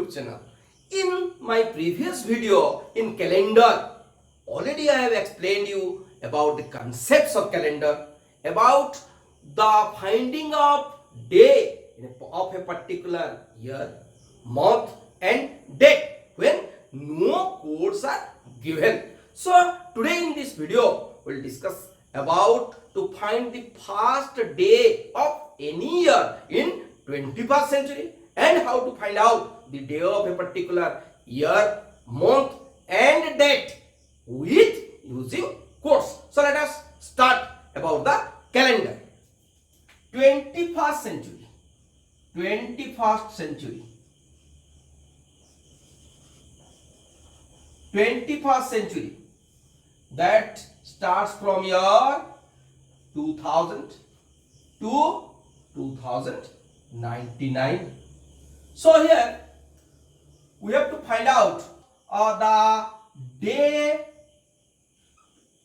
YouTube channel. In my previous video in calendar, already I have explained you about the concepts of calendar, about the finding of day of a particular year, month and date when no codes are given. So today in this video we'll discuss about to find the first day of any year in 21st century and how to find out the day of a particular year, month and date with using codes. So let us start about the calendar. 21st century. 21st century. 21st century, that starts from year 2000 to 2099. So here we have to find out the day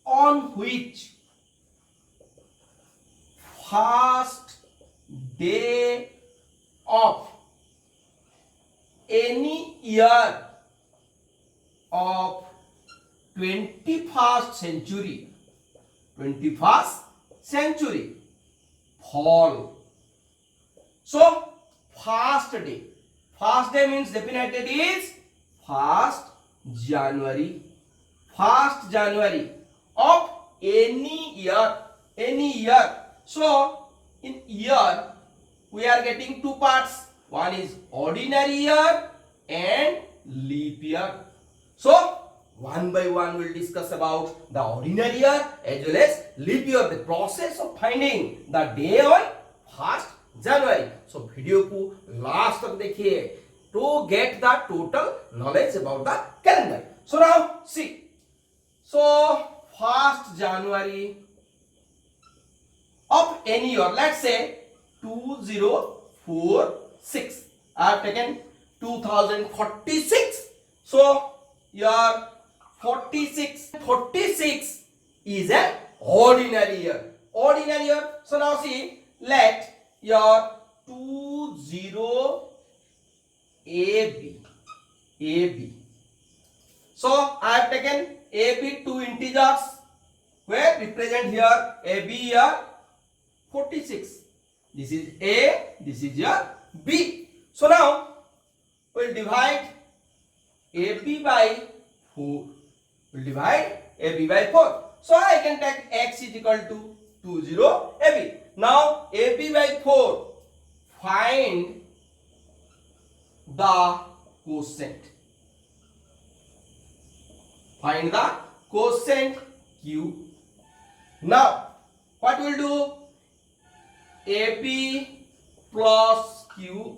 on which first day of any year of 21st century fall. So first day means definitely is 1st January of any year. So in year we are getting two parts, one is ordinary year and leap year. So one by one we'll discuss about the ordinary year as well as leap year, the process of finding the day on 1st January. So video को last तक देखिए to get the total knowledge about the calendar. So now see, so 1st January of any year, let's say 2046. I have taken 2046. So year 46 is an ordinary year. So now see, let your 20 AB. So I have taken AB two integers where represent here AB here 46. This is A, this is your B. So now we'll divide AB by 4. We'll divide AB by 4. So I can take X is equal to 20 AB. Now AB by 4. Find the quotient. Find the quotient Q. Now what we'll do? AB plus Q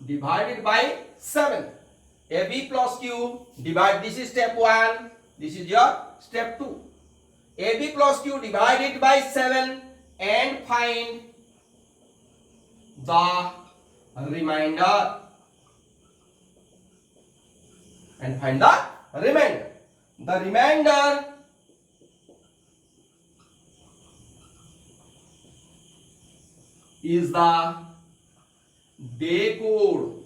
divided by 7. AB plus Q divide, this is step 1, this is your step 2. AB plus Q divided by 7 and find the remainder. And find the remainder. The remainder is the day code.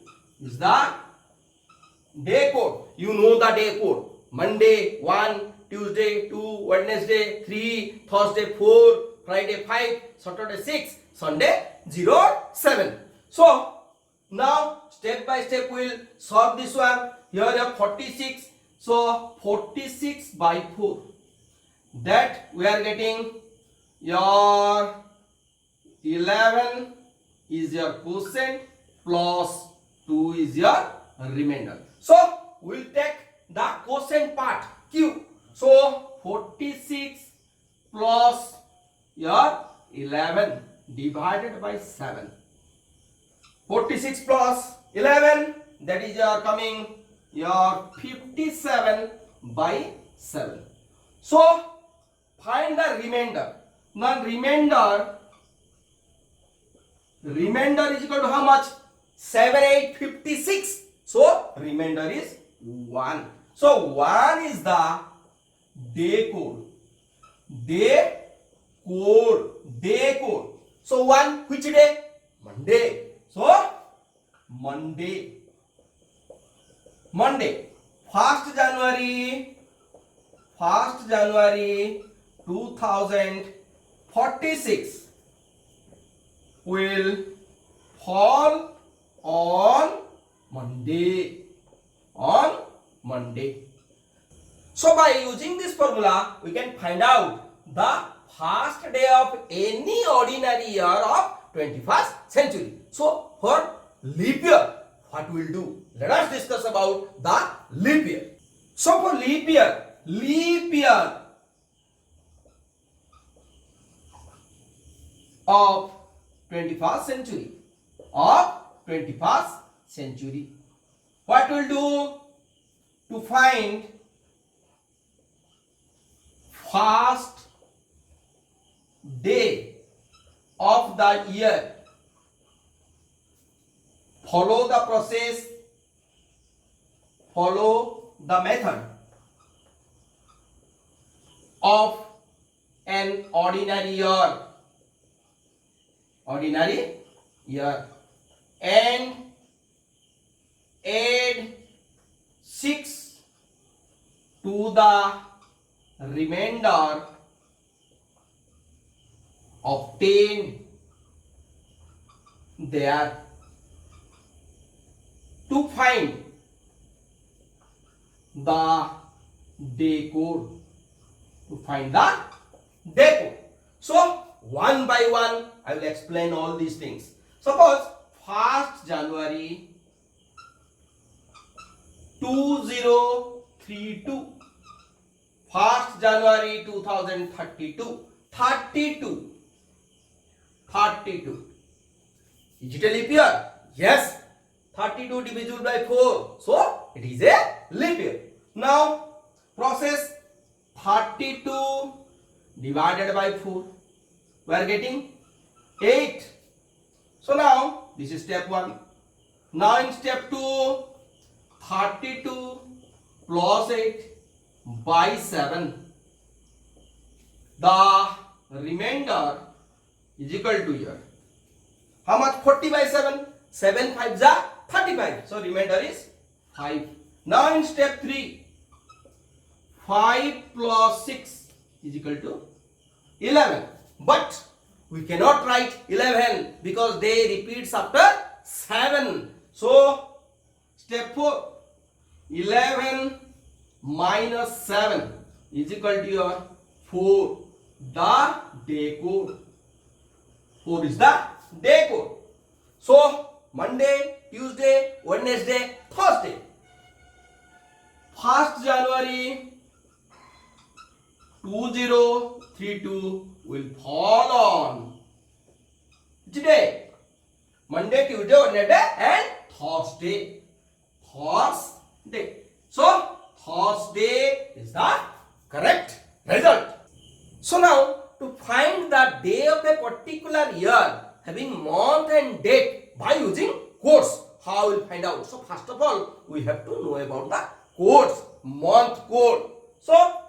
You know the day code. Monday 1, Tuesday 2, Wednesday 3, Thursday 4, Friday 5, Saturday 6, Sunday 0, 7. So now step by step we'll solve this one. Here you have 46. So 46 by 4. That we are getting your 11 is your quotient plus 2 is your remainder. So we'll take the quotient part Q. So 46 plus your 11 divided by 7. 46 plus 11, that is your coming your 57 by 7. So find the remainder. Now remainder is equal to how much? 7, 8, 56. So remainder is 1. So 1 is the day code. So 1 which day? Monday. So Monday. Monday, 1st January 2046 will fall on Monday. So by using this formula, we can find out the first day of any ordinary year of 21st century. So for leap year, what we'll do? Let us discuss about the leap year. So for leap year of 21st century, what we'll do to find first day of the year? Follow the process, follow the method of an ordinary year and add 6 to the remainder obtained there to find the day code. So one by one I will explain all these things. Suppose 1st January 2032, 1st January 2032, 32. Is it a leap year? Yes. 32 divisible by 4. So it is a leap year. Now process 32 divided by 4. We are getting 8. So now this is step 1. Now in step 2, 32 plus 8 by 7. The remainder is equal to here. How much? 40 by 7. 7 5s are 35. So remainder is 5. Now in step 3, 5 plus 6 is equal to 11. But we cannot write 11 because they repeats after 7. So step 4, 11 minus 7 is equal to your 4. The day code. 4 is the day code. So Monday, Tuesday, Wednesday, Thursday. 1st January 2032 will fall on today. Monday, Tuesday, Wednesday and Thursday. So Thursday is the correct result. So now to find the day of a particular year having month and date by using codes, how we will find out? So first of all we have to know about the codes, month code. So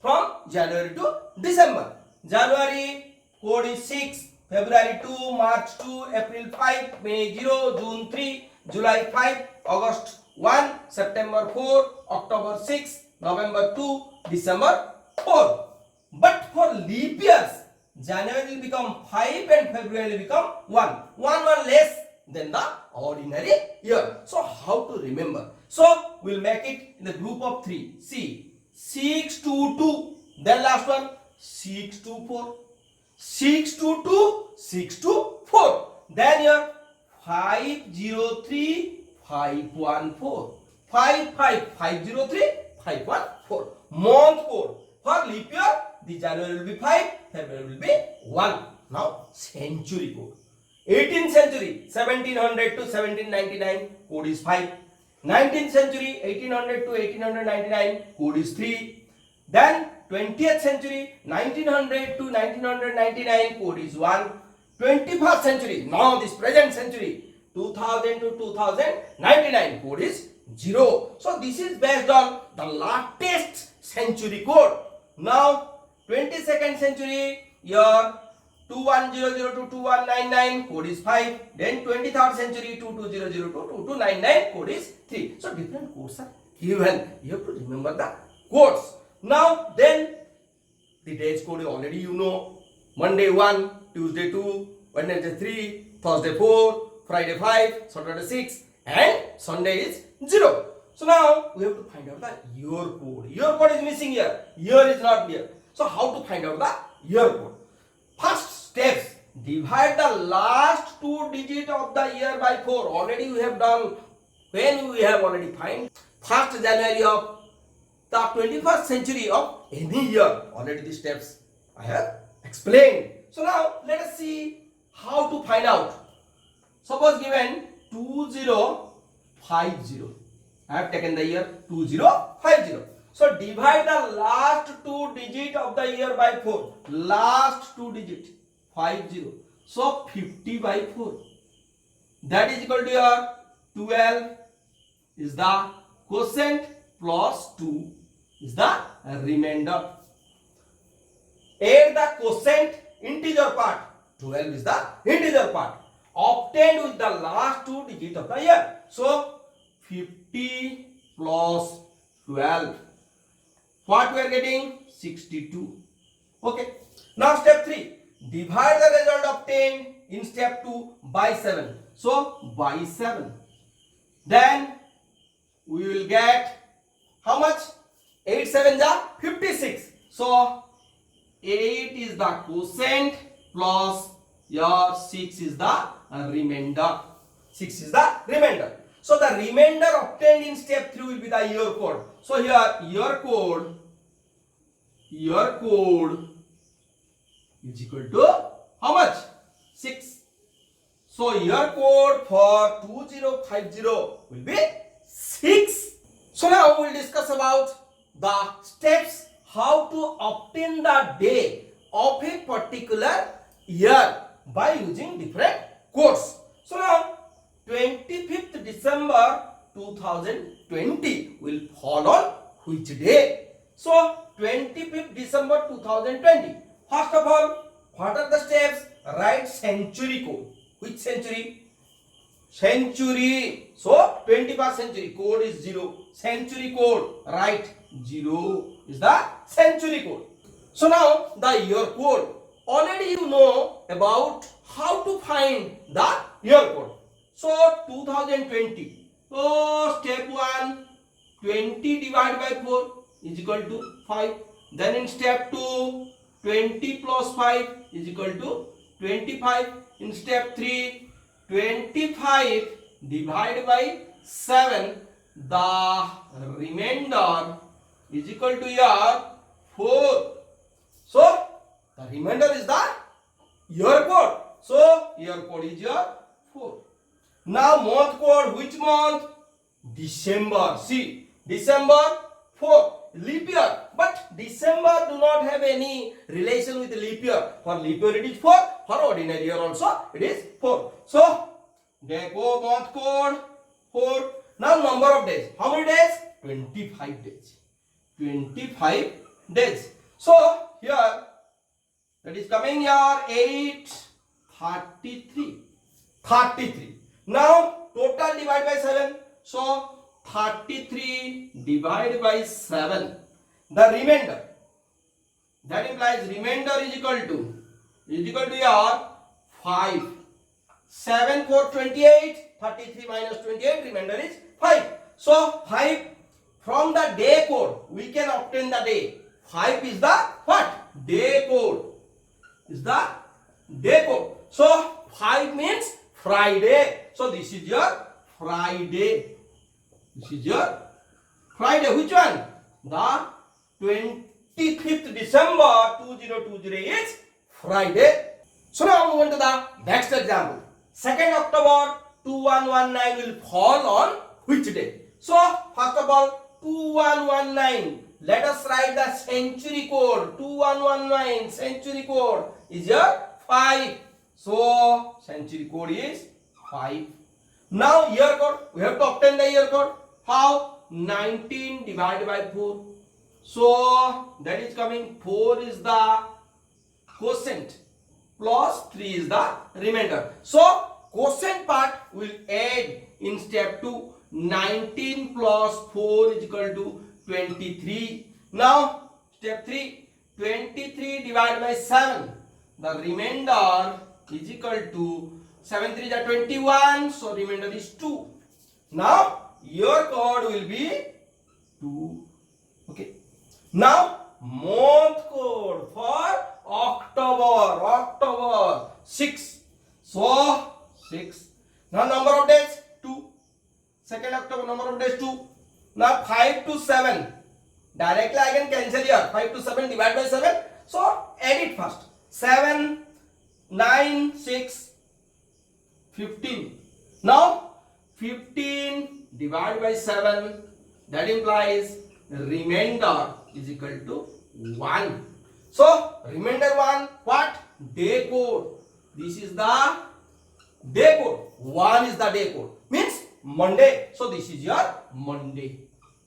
from January to December. January code is 6, February 2, March 2, April 5, May 0, June 3, July 5, August 1, September 4, October 6, November 2, December 4. But for leap years, January will become 5 and February will become 1. One less than the ordinary year. So how to remember? So we'll make it in the group of 3. See, 6 to 2. Then last one, 6 to 4. 6 to 2, 6 to 4. Then here 503, 514. 503, 514. Month code. For leap year, the January will be 5, February will be 1. Now century code. 18th century, 1700 to 1799, code is 5. 19th century, 1800 to 1899, code is 3. Then 20th century, 1900 to 1999, code is 1. 21st century, now this present century, 2000 to 2099, code is 0. So this is based on the latest century code. Now 22nd century year 2100 to 2199, code is 5. Then 23rd century 2200 to 2299, code is 3. So different codes are given. You have to remember the codes. Now then the days code already you know. Monday 1, Tuesday 2, Wednesday 3, Thursday 4, Friday 5, Saturday 6, and Sunday is 0. So now we have to find out the year code. Year code is missing here. Year is not here. So how to find out the year code? First steps, divide the last 2 digits of the year by 4. Already we have done when we have already find 1st January of the 21st century of any year. Already the steps I have explained. So now let us see how to find out. Suppose given 2050. I have taken the year 2050. So divide the last 2 digits of the year by 4. Last 2 digits 50. So 50 by 4. That is equal to your 12 is the quotient plus 2 is the remainder. Add the quotient integer part. 12 is the integer part. Obtained with the last 2 digits of the year. So 50 plus 12. What we are getting? 62. Okay. Now step 3. Divide the result obtained in step 2 by 7. So by 7. Then we will get how much? 8 7 is 56. So 8 is the quotient plus your 6 is the remainder. 6 is the remainder. So the remainder obtained in step 3 will be the year code. So here year code is equal to how much? 6. So year code for 2050 will be 6. So now we will discuss about the steps how to obtain the day of a particular year by using different codes. So now 25th December 2020 will fall on which day? So 25th December 2020. First of all, what are the steps? Write century code. Which century? Century. So 21st century code is 0. Century code, write 0 is the century code. So now the year code. Already you know about how to find the year code. So 2020. So step 1, 20 divided by 4 is equal to 5. Then in step 2, 20 plus 5 is equal to 25. In step 3, 25 divided by 7, the remainder is equal to your 4. So the remainder is the year code. So year code is your 4. Now month code, which month? December. See, December 4. Leap year. But December do not have any relation with leap year. For leap year it is 4. For ordinary year also it is 4. So Deco month code 4. Now number of days. How many days? 25 days. 25 days. So here that is coming here 8 33. 33. Now total divide by 7. So 33 divided by 7. The remainder. That implies remainder is equal to your 5. 7 for 28. 33 minus 28. Remainder is 5. So 5 from the day code we can obtain the day. 5 is the what? Day code. Is the day code. So 5 means Friday. So this is your Friday. This is your Friday. Which one? The 25th December 2020 is Friday. So now move on to the next example. 2nd October 2119 will fall on which day? So first of all 2119. Let us write the century code. 2119 century code is your 5. So century code is 5. Now year code. We have to obtain the year code. How? 19 divided by 4. So that is coming 4 is the quotient plus 3 is the remainder. So quotient part will add in step 2. 19 plus 4 is equal to 23. Now step 3, 23 divided by 7. The remainder is equal to 7 3 is 21. So remainder is 2. Now your code will be 2. Okay. Now month code for October 6. So 6. Now number of days 2. 2nd October number of days 2. Now 5 to 7. Directly I can cancel here. 5 to 7 divide by 7. So add it first. 7, 9, 6, 15. Now 15 divided by 7. That implies remainder is equal to 1. So remainder 1 what? Day code. This is the day code. 1 is the day code. Means Monday. So this is your Monday.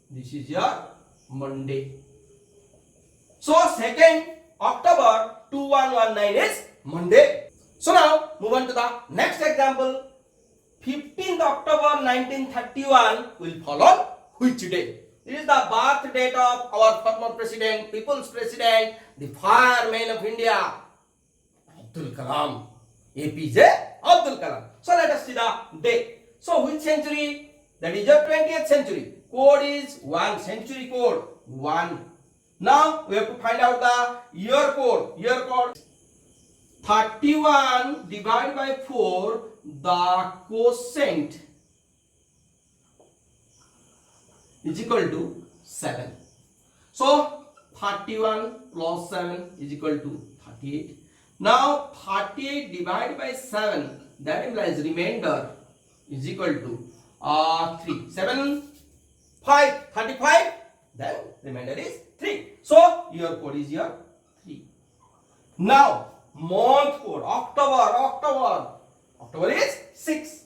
This is your Monday. So 2nd October 2119 is Monday. So now move on to the next example. 15th October 1931 will follow which day? It is the birth date of our former president, people's president, the fireman of India, Abdul Kalam, APJ Abdul Kalam. So let us see the day. So which century? That is your 20th century. Code is 1. Century code 1. Now we have to find out the year code. Year code 31 divided by 4. The quotient is equal to 7. So 31 plus 7 is equal to 38. Now 38 divided by 7, that implies remainder is equal to 3. 7, 5, 35, then remainder is 3. So your code is here 3. Now month code, October is 6.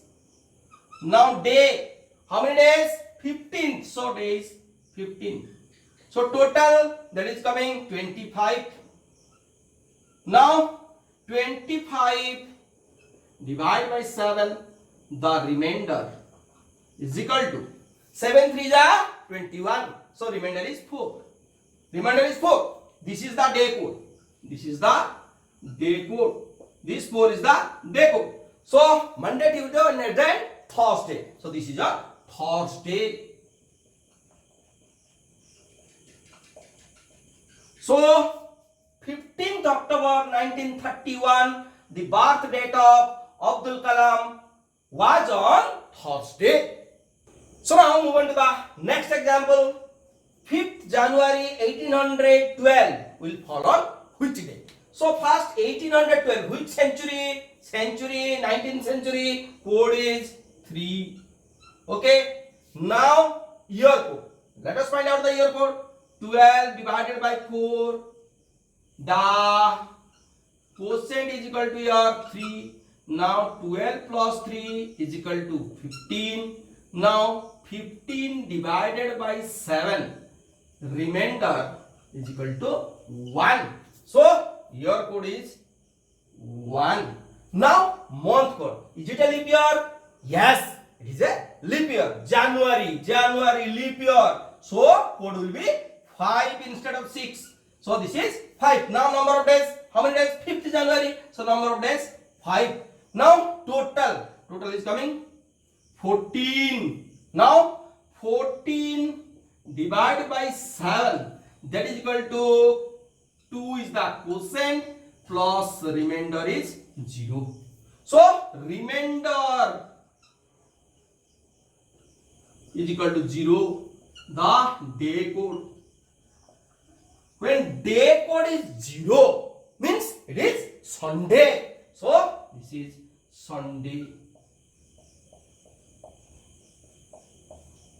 Now day, how many days? 15. So days 15. So total that is coming 25. Now 25 divided by 7, the remainder is equal to 7 3 is 21. So remainder is 4. Remainder is 4. This is the day code. This is the day code. This 4 is the day code. So Monday, Tuesday, and then Thursday. So this is a Thursday. So 15th October 1931, the birth date of Abdul Kalam was on Thursday. So now move on to the next example. 5th January 1812 will fall on which day? So first 1812, which century? Century, 19th century, code is 3. Okay. Now year code. Let us find out the year code. 12 divided by 4. The quotient is equal to your 3. Now 12 plus 3 is equal to 15. Now 15 divided by 7. Remainder is equal to 1. So your code is 1. Now month code. Is it a leap year? Yes, it is a leap year. January leap year. So code will be 5 instead of 6. So this is 5. Now number of days. How many days? 5th January. So number of days 5. Now total is coming 14. Now 14 divided by 7, that is equal to 2 is the quotient plus remainder is 0. So remainder is equal to 0. The day code. When day code is 0, means it is Sunday. So this is Sunday.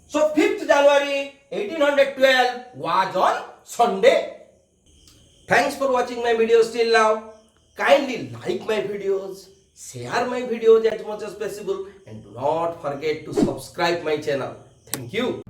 So 5th January 1812 was on Sunday. Thanks for watching my videos till now. Kindly like my videos, share my videos as much as possible, and do not forget to subscribe my channel. Thank you.